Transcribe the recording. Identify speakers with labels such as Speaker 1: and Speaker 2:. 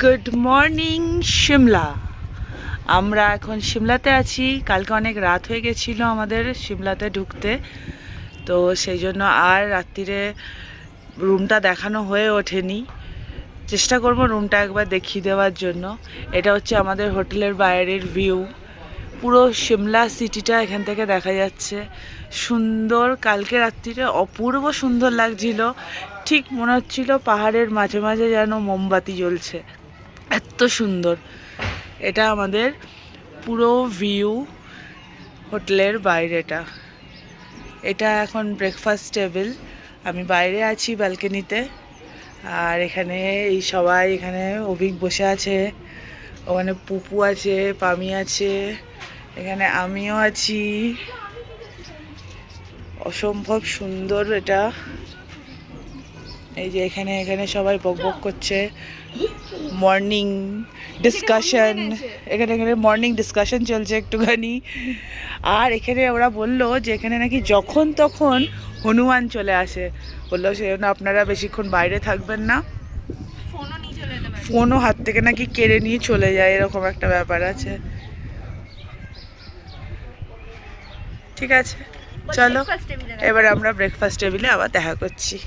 Speaker 1: Good morning Shimla. আমরা এখন সিমলাতে আছি। কালকে অনেক রাত হয়ে গেছিলো আমাদের সিমলাতে ঢুকতে, তো সেই জন্য আর রাত্রিরে রুমটা দেখানো হয়ে ওঠেনি। চেষ্টা করব রুমটা একবার দেখিয়ে দেওয়ার জন্য। এটা হচ্ছে আমাদের হোটেলের বাইরের ভিউ। পুরো সিমলা সিটিটা এখান থেকে দেখা যাচ্ছে। সুন্দর, কালকে রাত্রিরে অপূর্ব সুন্দর লাগছিল। ঠিক মনে হচ্ছিল পাহাড়ের মাঝে মাঝে যেন মোমবাতি জ্বলছে, এত সুন্দর। এটা আমাদের পুরো ভিউ হোটেলের বাইরেটা। এটা এখন ব্রেকফাস্ট টেবিল। আমি বাইরে আছি ব্যালকনিতে, আর এখানে এই সবাই, এখানে অভিক বসে আছে, ওখানে পুপু আছে, পামি আছে, এখানে আমিও আছি। অসম্ভব সুন্দর এটা। এই যে এখানে এখানে সবাই বকবক করছে, মর্নিং ডিসকাশন, এখানে এখানে মর্নিং ডিসকাশন চলছে একটুখানি। আর এখানে ওরা বললো যে এখানে নাকি যখন তখন হনুমান চলে আসে। বললো সেই জন্য আপনারা বেশিক্ষণ বাইরে থাকবেন না, ফোনও হাত থেকে নাকি কেড়ে নিয়ে চলে যায়, এরকম একটা ব্যাপার আছে। ঠিক আছে, চলো এবার আমরা ব্রেকফাস্ট টেবিলে আবার দেখা করছি।